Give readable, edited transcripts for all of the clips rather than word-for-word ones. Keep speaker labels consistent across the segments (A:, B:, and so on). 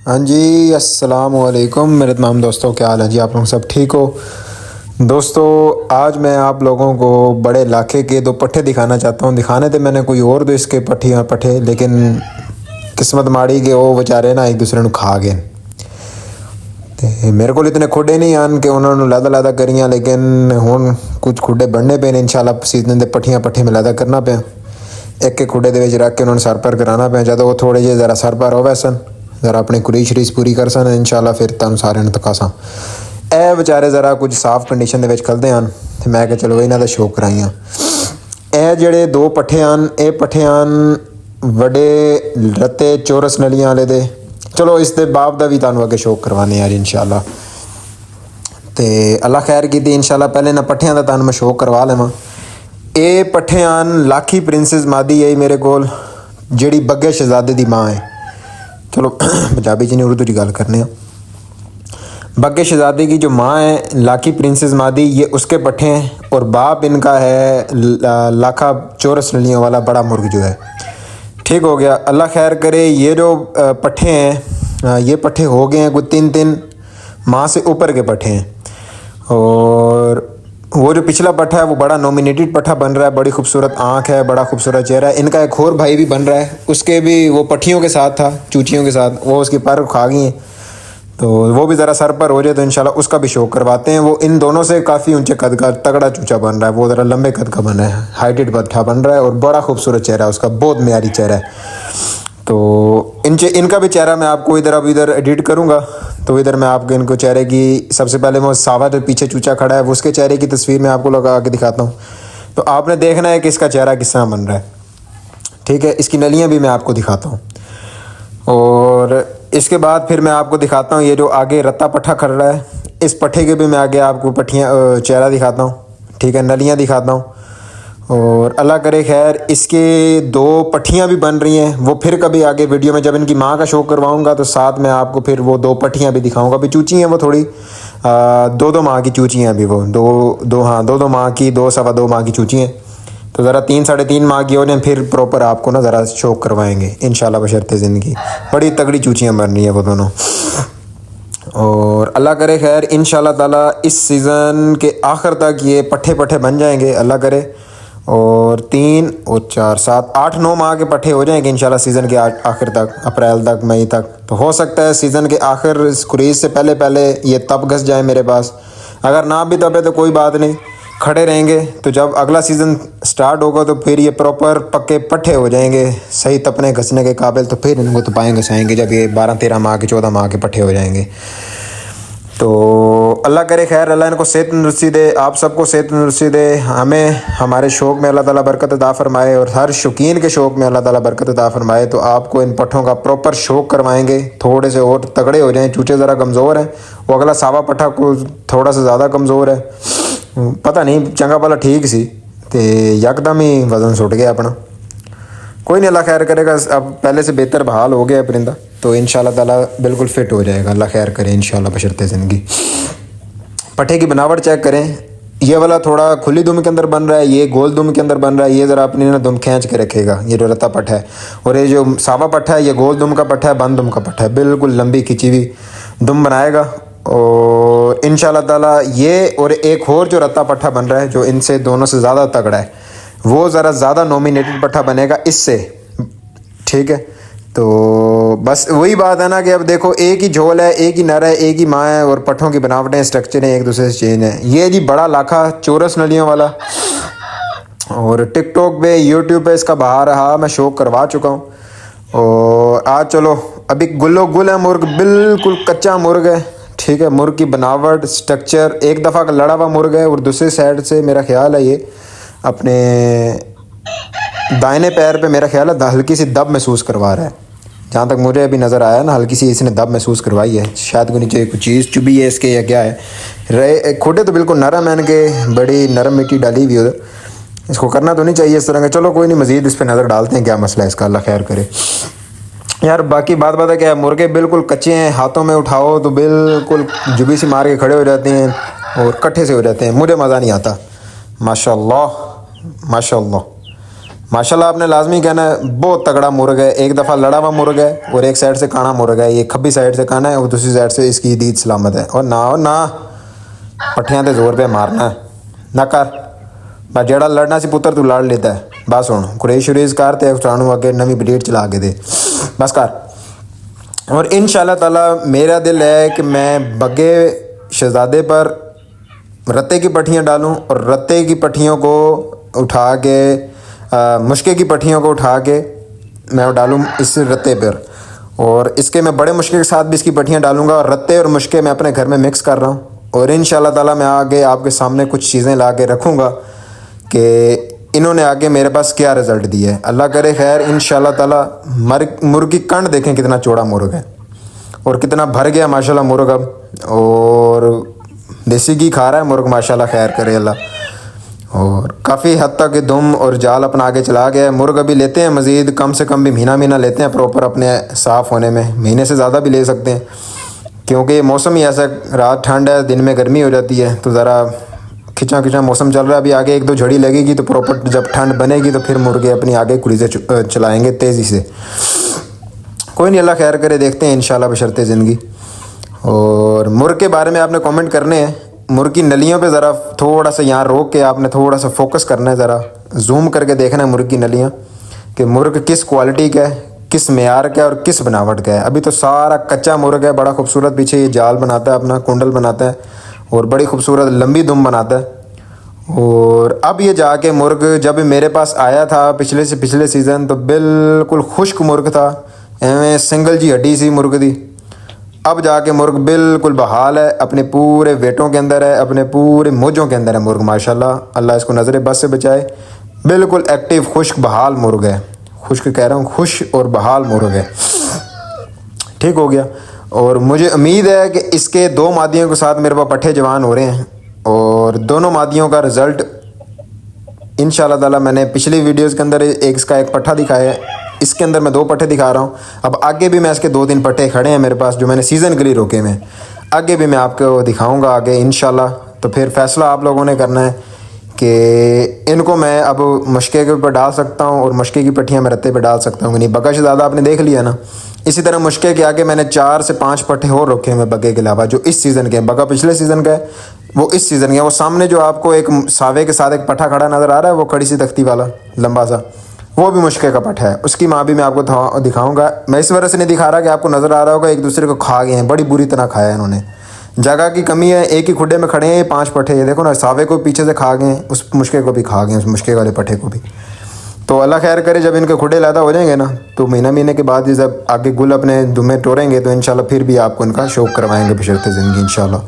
A: हाँ जी, अस्सलाम वालेकुम मेरे तमाम दोस्तों, क्या हाल है जी? आप लोग सब ठीक हो? दोस्तों, आज मैं आप लोगों को बड़े इलाके के दो पट्ठे दिखाना चाहता हूँ। दिखाने थे मैंने कोई और दो इसके पट्ठियाँ पट्ठे, लेकिन किस्मत माड़ी के वो बेचारे ना एक दूसरे ਨੂੰ खा गए। ਤੇ ਮੇਰੇ ਕੋਲ ਇਤਨੇ ਖੁੱਡੇ ਨਹੀਂ ਆਣ ਕਿ ਉਹਨਾਂ ਨੂੰ ਲਦਾ ਕਰੀਆਂ, ਲੇਕਿन ਹੁਣ ਕੁਝ ਖੁੱਡੇ ਬਣਨੇ ਪਏ ਨੇ ਇਨਸ਼ਾਅੱਲਾ। ਸੀਜ਼ਨ ਦੇ ਪੱਠੀਆਂ ਪੱਠੇ ਮੈਂ ਲਦਾ ਕਰਨਾ ਪਿਆ, ਇੱਕ ਇੱਕ ਖੁੱਡੇ ਦੇ ਵਿੱਚ ਰੱਖ ਕੇ ਉਹਨਾਂ ਨੂੰ ਸਰ ਪਰ ਕਰਾਉਣਾ ਪਿਆ। ਜਦੋਂ ਉਹ ਥੋੜੇ ਜਿਹੇ ਜ਼ਰਾ ਸਰ ਪਰ ਹੋਵੇ ਸਨ, ज़रा अपनी कुरी शरीस पूरी कर सन इंशाल्लाह, फिर तुम सारे तकासा। ए बेचारे ज़रा कुछ साफ कंडीशन ਦੇ खलते हैं, तो मैं चलो इन्हों का शौक कराइया। ए ਜਿਹੜੇ दो पट्ठे हैं, ये पट्ठे हैं बड़े रत्ते चौरस नलियां वाले दे। चलो इसके बाप का भी तुहानू अगे शौक करवाने यार इंशाल्लाह। तो अल्लाह खैर की इंशाल्लाह। पहले इन्होंने पट्ठियां का तुहानू मैं शौक करवा लवां। ये पट्ठे हैं लाखी प्रिंसिस मादी है मेरे को, जिहड़ी बग्गे शहजादे की माँ है। चलो पंजाबी च नहीं उर्दू की गल करने। बग्गे शहजादे की जो माँ है लाखी प्रिंसेस मादी, ये उसके पट्ठे हैं और बाप इनका है लाखा चौरस नलियों वाला बड़ा मुर्ग जो है। ठीक हो गया, अल्लाह खैर करे। ये जो पट्ठे हैं ये पट्ठे हो गए हैं कोई 3 माह से ऊपर के पट्ठे हैं। और वो जो पिछला पट्ठा है वो बड़ा नॉमिनेटेड पट्ठा बन रहा है, बड़ी खूबसूरत आँख है, बड़ा खूबसूरत चेहरा है। इनका एक और भाई भी बन रहा है, उसके भी वो पट्ठियों के साथ था, चूचियों के साथ, वो उसकी पर खा गई हैं। तो वो भी ज़रा सर पर हो जाए तो इंशाल्लाह उसका भी शौक करवाते हैं। वो इन दोनों से काफ़ी ऊंचे कद का तगड़ा चूचा बन रहा है, वो ज़रा लंबे कद का बन रहा है, हाइटेड पट्ठा बन रहा है और बड़ा खूबसूरत चेहरा है उसका, बहुत म्यारी चेहरा है। तो इनका भी चेहरा मैं आपको इधर एडिट करूँगा। तो इधर मैं आपको इनको चेहरे की सबसे पहले वो सावा जो पीछे चूचा खड़ा है वो उसके चेहरे की तस्वीर मैं आपको लगा के दिखाता हूँ। तो आपने देखना है कि इसका चेहरा किस तरह बन रहा है। ठीक है, इसकी नलियाँ भी मैं आपको दिखाता हूँ और इसके बाद फिर मैं आपको दिखाता हूँ ये जो आगे रत्ता पट्ठा खड़ रहा है, इस पट्ठे के भी मैं आगे आपको पट्ठियाँ चेहरा दिखाता हूँ। ठीक है, नलियाँ दिखाता हूँ और अल्लाह करे खैर। इसके 2 पट्ठियाँ भी बन रही हैं, वो फिर कभी आगे वीडियो में जब इनकी माँ का शौक करवाऊँगा तो साथ में आपको फिर वो 2 पट्ठियाँ भी दिखाऊँगा। अभी चूची हैं वो थोड़ी 2 माह की चूची हैं अभी वो, दो माह की, 2 सवा 2 माह की चूची हैं। तो ज़रा 3 साढ़े 3 माह की हो जाए फिर प्रॉपर आपको ना ज़रा शौक करवाएँगे इंशाल्लाह बशर्ते ज़िंदगी। बड़ी तगड़ी चूचियाँ बन रही हैं वो दोनों। और अल्लाह करे खैर इंशाल्लाह ताला इस सीज़न के आखिर तक ये पट्ठे बन जाएंगे अल्लाह करे। और 3 और 4 7 8 9 माह के पट्ठे हो जाएंगे इंशाल्लाह सीज़न के आखिर तक, अप्रैल तक, मई तक। तो हो सकता है सीज़न के आखिर क्रीज से पहले ये तब घस जाए मेरे पास। अगर ना भी तबे तो कोई बात नहीं, खड़े रहेंगे। तो जब अगला सीज़न स्टार्ट होगा तो फिर ये प्रॉपर पक्के पट्ठे हो जाएंगे, सही तपने घसने के काबिल। तो फिर इनको तो पाएँ घसाएँगे जब ये 12 13 माह के 14 माह के पट्ठे हो जाएंगे। तो अल्लाह करे खैर, अल्लाह इनको सेहत तंदुरुस्ती दे, आप सबको सेहत तंदुरुस्ती दे, हमें हमारे शौक़ में अल्लाह ताला बरकत अता फ़रमाए और हर शौकीन के शौक़ में अल्लाह ताला बरकत अता फ़रमाए। तो आपको इन पट्ठों का प्रॉपर शौक़ करवाएंगे, थोड़े से और तगड़े हो जाएं। चूचे ज़रा कमज़ोर हैं, वो अगला सावा पट्ठा को थोड़ा सा ज़्यादा कमज़ोर है, पता नहीं चंगा भला ठीक सी, तो यकदम ही वज़न सुट गया अपना। कोई नहीं, अल्लाह खैर करेगा, अब पहले से बेहतर बहाल हो गया परिंदा, तो इंशाल्लाह ताला बिल्कुल फिट हो जाएगा। अल्लाह खैर करे इंशाल्लाह बशर्ते ज़िंदगी। पट्ठे की बनावट चेक करें, ये वाला थोड़ा खुली दुम के अंदर बन रहा है, ये गोल दुम के अंदर बन रहा है। ये ज़रा अपनी ना दुम खींच के रखेगा, ये जो रत्ता पट्ठा है। और ये जो सावा पट्ठा है ये गोल दुम का पट्ठा है, बंद दुम का पट्ठा है, बिल्कुल लंबी खिंची हुई दुम बनाएगा। और इंशाल्लाह ताला ये और एक और जो रत्ता पट्ठा बन रहा है जो इनसे दोनों से ज़्यादा तगड़ा है, वो ज़रा ज़्यादा नॉमिनेटेड पट्ठा बनेगा इससे। ठीक है, तो बस वही बात है ना कि अब देखो एक ही झोल है, एक ही नर है, एक ही माँ है और पट्ठों की बनावटें स्ट्रक्चर हैं एक दूसरे से चेंज है। ये जी बड़ा लाखा चौरस नलियों वाला, और टिकटॉक पे यूट्यूब पे इसका बाहर रहा, मैं शौक करवा चुका हूँ। और आज चलो अभी गुल्लो गुल है मुर्ग, बिल्कुल कच्चा मुर्ग है। ठीक है, मुर्ग की बनावट स्ट्रक्चर, एक दफ़ा का लड़ा हुआ मुर्ग है और दूसरी साइड से मेरा ख्याल है ये अपने दाहिने पैर पे मेरा ख्याल है हल्की सी दब महसूस करवा रहा है। जहाँ तक मुझे अभी नज़र आया ना, हल्की सी इसने दब महसूस करवाई है, शायद कोई नीचे कुछ चीज़ चुभी है इसके या क्या है। रहे खोटे तो बिल्कुल नरम है, इनके बड़ी नरम मिट्टी डाली हुई उधर, इसको करना तो नहीं चाहिए इस तरह का। चलो कोई नहीं, मज़ीद इस पर नज़र डालते हैं क्या मसला है इसका, अल्लाह खैर करे यार। बाकी बात है क्या, मुर्गे बिल्कुल कच्चे हैं, हाथों में उठाओ तो बिल्कुल जुबी सी मार के खड़े हो जाते हैं और कट्ठे से हो जाते हैं। मुझे मज़ा नहीं आता, माशाल्लाह माशाल्लाह माशाल्लाह आपने लाजमी कहना है, बहुत तगड़ा मुर्ग है। एक दफ़ा लड़ा हुआ मुर्ग है और एक साइड से काना मुर्ग है। ये खब्बी साइड से काना है और दूसरी साइड से इसकी दीद सलामत है। और ना पट्ठियां ते जोर पे मारना है ना कर, बस जेड़ा लड़ना सी पुत्र तू लड़ लेता है। बस हुण कुरेश शुरेश कर ते सानू अगे नवी ब्रीड चला के दे, बस कर। और इंशाल्लाह ताला मेरा दिल है कि मैं बग्गे शहजादे पर रत्ते की पट्टियाँ डालूँ और रत्ते की पट्टियों को उठा के मुश्के की पट्टियों को उठा के मैं डालूँ इस रत्ते पर। और इसके मैं बड़े मुश्के के साथ भी इसकी पट्टियाँ डालूँगा और रत्ते और मुश्के मैं अपने घर में मिक्स कर रहा हूँ। और इंशाल्लाह ताला मैं आगे आपके सामने कुछ चीज़ें ला के रखूँगा कि इन्होंने आगे मेरे पास क्या रिज़ल्ट दिया है। अल्लाह करे खैर। इंशाल्लाह ताला मुर्ग की कंड देखें कितना चौड़ा मुर्ग है और कितना भर गया माशाल्लाह मुर्ग अब, और देसी घी खा रहा है मुर्ग माशाल्लाह, खैर करे अल्लाह। और काफ़ी हद तक दुम और जाल अपना आगे चला गया है। मुर्ग अभी लेते हैं मज़ीद, कम से कम भी महीना लेते हैं प्रॉपर अपने साफ़ होने में, महीने से ज़्यादा भी ले सकते हैं क्योंकि मौसम ही ऐसा, रात ठंड है दिन में गर्मी हो जाती है, तो ज़रा खिंचा मौसम चल रहा है। अभी आगे एक दो झड़ी लगेगी तो प्रॉपर जब ठंड बनेगी तो फिर मुर्गे अपनी आगे कुलीज़े चलाएँगे तेज़ी से। कोई नहीं, अल्लाह खैर करे, देखते हैं इंशाल्लाह बशर्ते ज़िंदगी। और मुर्ग के बारे में आपने कमेंट करने हैं। मुर्ग की नलियों पे ज़रा थोड़ा सा यहाँ रोक के आपने थोड़ा सा फोकस करना है, ज़रा जूम करके देखना है मुर्ग की नलियाँ कि मुर्ग किस क्वालिटी का है, किस मेयार का है और किस बनावट का है। अभी तो सारा कच्चा मुर्ग है, बड़ा खूबसूरत पीछे ये जाल बनाता है, अपना कुंडल बनाता है और बड़ी खूबसूरत लंबी दुम बनाता है। और अब ये जाके मुर्ग जब मेरे पास आया था पिछले सीज़न तो बिल्कुल खुश्क मुर्ग था, एवं सिंगल जी हड्डी सी मुर्ग दी। अब जाके मुर्ग बिल्कुल बहाल है, अपने पूरे वेटों के अंदर है, अपने पूरे मोजों के अंदर है मुर्ग माशाल्लाह। अल्लाह इसको नज़र बस से बचाए। बिल्कुल एक्टिव खुश्क बहाल मुर्ग है, खुश्क कह रहा हूँ, खुश और बहाल मुर्ग है। ठीक हो गया। और मुझे उम्मीद है कि इसके 2 मादियों के साथ मेरे पास पट्ठे जवान हो रहे हैं और दोनों मादियों का रिज़ल्ट इंशाल्लाह ताला मैंने पिछली वीडियोज़ के अंदर इसका एक पट्ठा दिखाया है, इसके अंदर मैं 2 पट्ठे दिखा रहा हूँ। अब आगे भी मैं इसके 2-3 पट्ठे खड़े हैं मेरे पास जो मैंने सीज़न के लिए रोके हैं, आगे भी मैं आपको दिखाऊंगा आगे इंशाल्लाह। तो फिर फ़ैसला आप लोगों ने करना है कि इनको मैं अब मशके के ऊपर डाल सकता हूँ और मशके की पट्टियाँ मैं रत्ते पे डाल सकता हूँ कि नहीं। बग्गा शहज़ादा आपने देख लिया ना, इसी तरह मुश्के के आगे मैंने 4 से 5 पट्टे और रखे हैं बग्गे के अलावा, जो इस सीज़न के हैं। बग्गा पिछले सीज़न का है, वो इस सीज़न का है। वो सामने जो आपको एक सावे के साथ एक पट्ठा खड़ा नज़र आ रहा है, वो खड़ी सी तख्ती वाला लंबा सा, वो भी मुश्के का पट्टा है। उसकी माँ भी मैं आपको दिखाऊंगा। मैं इस वजह से नहीं दिखा रहा कि आपको नज़र आ रहा होगा एक दूसरे को खा गए हैं, बड़ी बुरी तरह खाया है इन्होंने, जगह की कमी है। एक ही खुड्डे में खड़े हैं 5 पट्टे, ये देखो ना, सावे को पीछे से खा गए, उस मुश्के को भी खा गए, उस मुश्के वाले पट्टे को भी। तो अल्लाह खैर करे, जब इनके खुड्डे लैदा हो जाएंगे ना तो महीने के बाद जब आगे गुल अपने दुमे टोरेंगे तो इंशाल्लाह फिर भी आपको इनका शौक़ करवाएंगे बशर्ते ज़िंदगी इंशाल्लाह।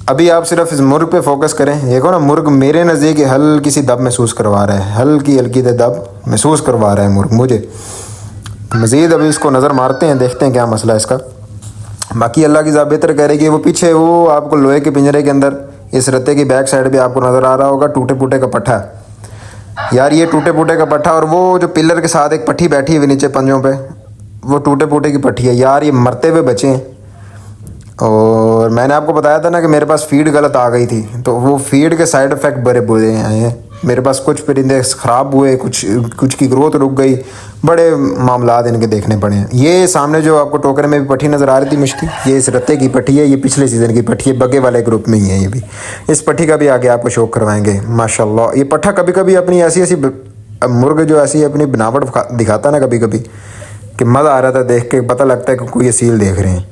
A: अभी आप सिर्फ इस मुर्ग पे फोकस करें। देखो ना, मुर्ग मेरे नज़दीक हल्की सी दब महसूस करवा रहा है, हल्की दब महसूस करवा रहा है मुर्ग मुझे। मज़ीद अभी इसको नज़र मारते हैं, देखते हैं क्या मसला है इसका। बाकी अल्लाह की ज़ात बेहतर कह रही है। वो पीछे वो आपको लोहे के पिंजरे के अंदर इस रत्ते की बैक साइड पे आपको नज़र आ रहा होगा टूटे फूटे का पट्ठा यार, ये टूटे फूटे का पट्ठा। और वो जो पिलर के साथ एक पट्टी बैठी हुई नीचे पंजों पे, वो टूटे फूटे की पट्टी है यार। ये मरते हुए बचे हैं। और मैंने आपको बताया था ना कि मेरे पास फीड गलत आ गई थी, तो वो फीड के साइड इफ़ेक्ट बड़े बुरे आए हैं मेरे पास। कुछ परिंदे ख़राब हुए, कुछ की ग्रोथ रुक गई, बड़े मामलात इनके देखने पड़े हैं। ये सामने जो आपको टोकरे में भी पट्टी नज़र आ रही थी मुश्किल, ये इस रत्ते की पट्टी है, ये पिछले सीज़न की पट्टी है, बग्गे वाले ग्रुप में ही है ये भी। इस पट्टी का भी आगे आपको शौक़ करवाएंगे माशाल्लाह। ये पट्ठा कभी कभी अपनी ऐसी मुर्ग जो ऐसी अपनी बनावट दिखाता ना कभी कभी कि मज़ा आ रहा था देख के, पता लगता है कि कोई असील देख रहे हैं।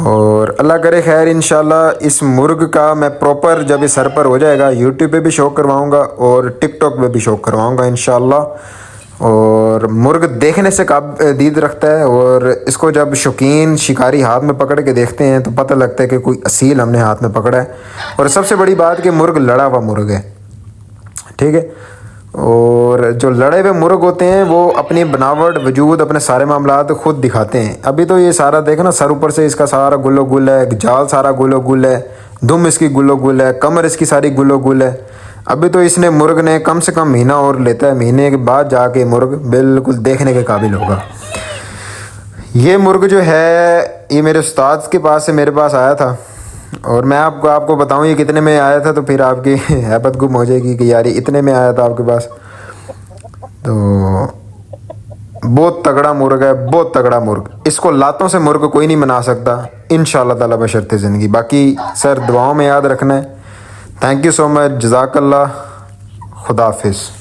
A: और अल्लाह करे खैर, इंशाल्लाह इस मुर्ग का मैं प्रॉपर जब ये सर पर हो जाएगा यूट्यूब पे भी शौक़ करवाऊँगा और टिकटॉक पे भी शौक़ करवाऊँगा इंशाल्लाह। और मुर्ग देखने से दीद रखता है और इसको जब शौकीन शिकारी हाथ में पकड़ के देखते हैं तो पता लगता है कि कोई असील हमने हाथ में पकड़ा है। और सबसे बड़ी बात कि मुर्ग लड़ा हुआ मुर्ग है, ठीक है। और जो लड़े हुए मुर्ग होते हैं वो अपनी बनावट वजूद अपने सारे मामलात खुद दिखाते हैं। अभी तो ये सारा देखो ना, सर ऊपर से इसका सारा गुल्लो गुल है, जाल सारा गुल्लो गुल है, दुम इसकी गुल्लो गुल है, कमर इसकी सारी गुल्लो गुल है। अभी तो इसने मुर्ग ने कम से कम महीना और लेता है, महीने के बाद जाके मुर्ग बिल्कुल देखने के काबिल होगा। ये मुर्ग जो है ये मेरे उस्ताद के पास से मेरे पास आया था और मैं आपको आपको बताऊं ये कितने में आया था, तो फिर आपकी हैबत गुम हो जाएगी कि यार इतने में आया था आपके पास। तो बहुत तगड़ा मुर्ग है, बहुत तगड़ा मुर्ग। इसको लातों से मुर्ग कोई नहीं बना सकता इंशाल्लाह ताला बशर्ते ज़िंदगी। बाकी सर दुआओं में याद रखना है। थैंक यू सो मच, जज़ाकल्लाह, खुदा हाफिज़।